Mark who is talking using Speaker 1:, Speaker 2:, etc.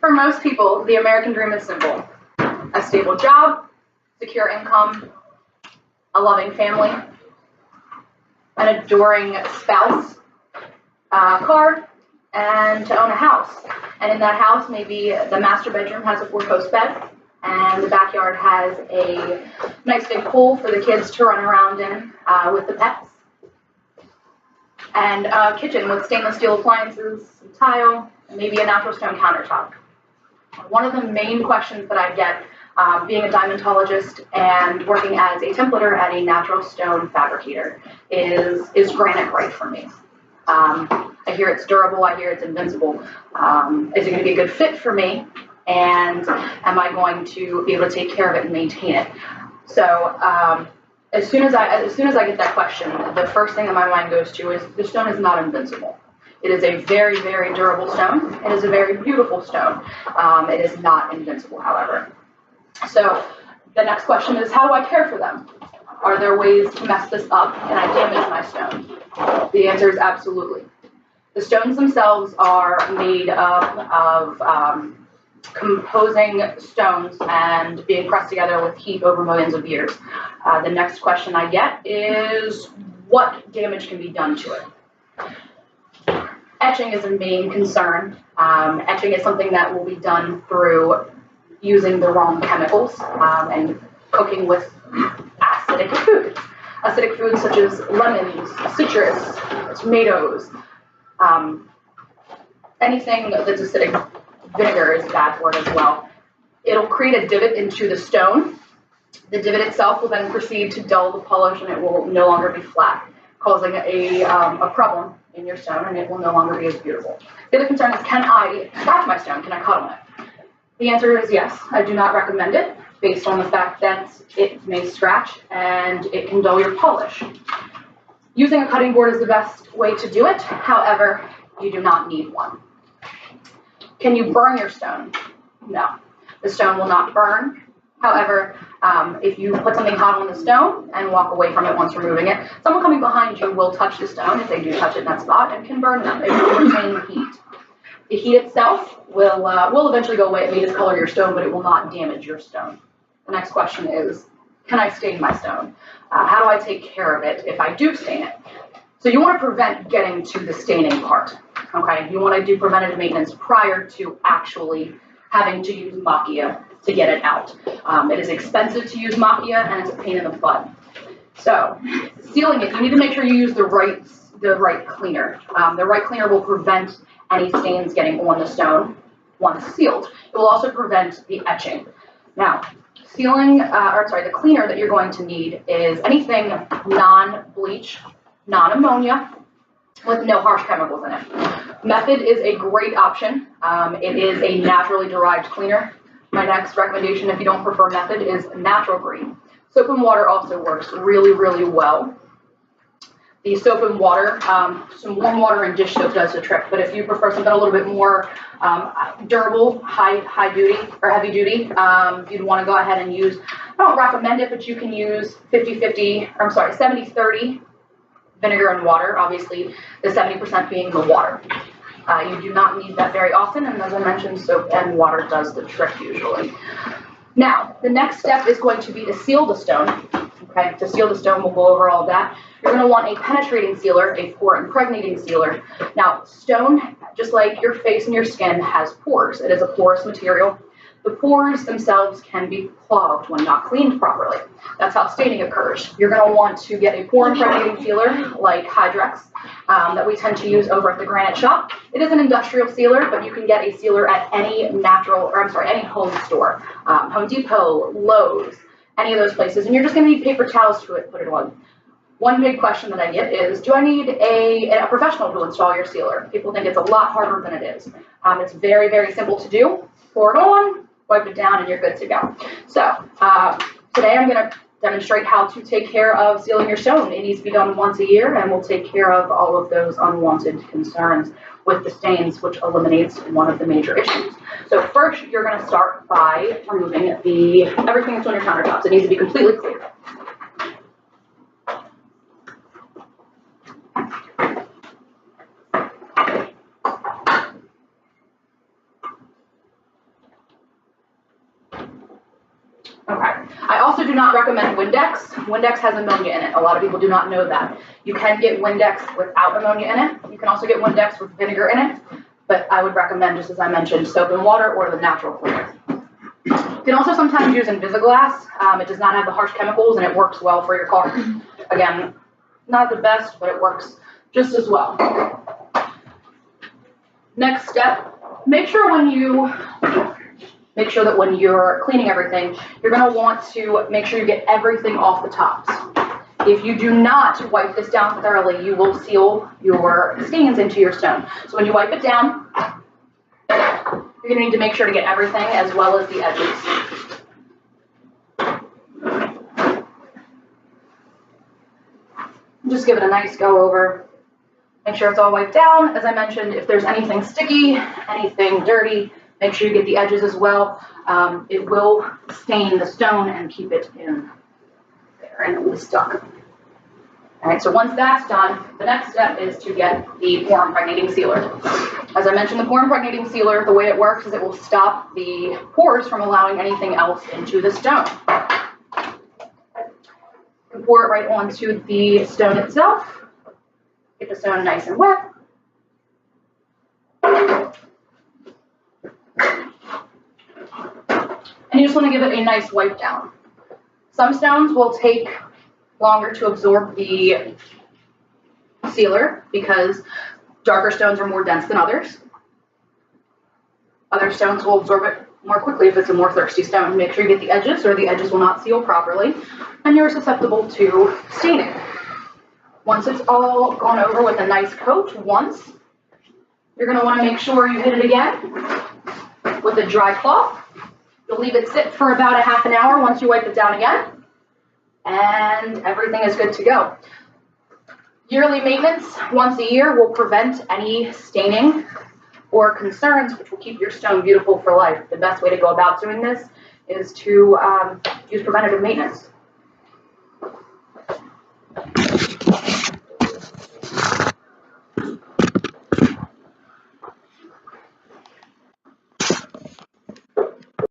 Speaker 1: For most people, the American dream is simple. A stable job, secure income, a loving family, an adoring spouse, a car, and to own a house. And in that house, maybe the master bedroom has a 4-post bed, and the backyard has a nice big pool for the kids to run around in with the pets, and a kitchen with stainless steel appliances, some tile, and maybe a natural stone countertop. One of the main questions that I get being a diamondologist and working as a templater at a natural stone fabricator is granite right for me? I hear it's durable, I hear it's invincible. Is it going to be a good fit for me? And am I going to be able to take care of it and maintain it? So as soon as I get that question, the first thing that my mind goes to is the stone is not invincible. It is a very, very durable stone. It is a very beautiful stone. It is not invincible, however. So the next question is, how do I care for them? Are there ways to mess this up? Can I damage my stone? The answer is absolutely. The stones themselves are made up of composing stones and being pressed together with heat over millions of years. The next question I get is, what damage can be done to it? Etching is a main concern. Etching is something that will be done through using the wrong chemicals and cooking with acidic foods. Acidic foods such as lemons, citrus, tomatoes, anything that's acidic. Vinegar is a bad word as well. It'll create a divot into the stone. The divot itself will then proceed to dull the polish, and it will no longer be flat, causing a problem in your stone, and it will no longer be as beautiful. The other concern is, can I scratch my stone? Can I cut on it? The answer is yes. I do not recommend it, based on the fact that it may scratch and it can dull your polish. Using a cutting board is the best way to do it. However, you do not need one. Can you burn your stone? No. The stone will not burn. However, if you put something hot on the stone and walk away from it once removing it, someone coming behind you will touch the stone, if they do touch it in that spot, and can burn them. It will retain heat. The heat itself will eventually go away. It may discolor your stone, but it will not damage your stone. The next question is, can I stain my stone? How do I take care of it if I do stain it? So you want to prevent getting to the staining part. Okay, you want to do preventative maintenance prior to actually having to use macchia to get it out. It is expensive to use macchia, and it's a pain in the butt. So sealing it, you need to make sure you use the right cleaner. The right cleaner will prevent any stains getting on the stone once sealed. It will also prevent the etching. Now, the cleaner that you're going to need is anything non-bleach, non-ammonia, with no harsh chemicals in it. Method is a great option. It is a naturally derived cleaner. My next recommendation, if you don't prefer Method, is Natural Green. Soap and water also works really, really well. The soap and water, some warm water and dish soap does the trick, but if you prefer something a little bit more durable, high duty or heavy duty, you'd want to go ahead and use, I don't recommend it, but you can use 70-30 vinegar and water, obviously the 70% being the water. You do not need that very often, and as I mentioned, soap and water does the trick usually. Now, the next step is going to be to seal the stone. Okay, to seal the stone, we'll go over all of that. You're going to want a penetrating sealer, a pore impregnating sealer. Now, stone, just like your face and your skin, has pores. It is a porous material. The pores themselves can be clogged when not cleaned properly. That's how staining occurs. You're going to want to get a pore impregnating sealer like Hydrex that we tend to use over at the Granite Shop. It is an industrial sealer, but you can get a sealer at any any home store, Home Depot, Lowe's, any of those places, and you're just going to need paper towels to put it on. One big question that I get is, do I need a professional to install your sealer? People think it's a lot harder than it is. It's very, very simple to do. Pour it on, wipe it down, and you're good to go. So today I'm going to demonstrate how to take care of sealing your stone. It needs to be done once a year, and we'll take care of all of those unwanted concerns with the stains, which eliminates one of the major issues. So first, you're going to start by removing everything that's on your countertops. It needs to be completely clear. Okay. I also do not recommend Windex. Windex has ammonia in it. A lot of people do not know that. You can get Windex without ammonia in it. You can also get Windex with vinegar in it, but I would recommend, just as I mentioned, soap and water or the natural flavor. You can also sometimes use Invisiglass. It does not have the harsh chemicals and it works well for your car. Again, not the best, but it works just as well. Next step, make sure that when you're cleaning everything, you're going to want to make sure you get everything off the tops. If you do not wipe this down thoroughly, you will seal your stains into your stone. So when you wipe it down, you're going to need to make sure to get everything as well as the edges. Just give it a nice go over. Make sure it's all wiped down. As I mentioned, if there's anything sticky, anything dirty, make sure you get the edges as well. It will stain the stone and keep it in there and it will be stuck. All right, so once that's done, the next step is to get the pore impregnating sealer. As I mentioned, the pore impregnating sealer, the way it works is it will stop the pores from allowing anything else into the stone. You can pour it right onto the stone itself. Get the stone nice and wet. And you just want to give it a nice wipe down. Some stones will take longer to absorb the sealer because darker stones are more dense than others. Other stones will absorb it more quickly if it's a more thirsty stone. Make sure you get the edges or the edges will not seal properly and you're susceptible to staining. Once it's all gone over with a nice coat once, you're going to want to make sure you hit it again with a dry cloth. You'll leave it sit for about a half an hour once you wipe it down again, and everything is good to go. Yearly maintenance once a year will prevent any staining or concerns, which will keep your stone beautiful for life. The best way to go about doing this is to use preventative maintenance.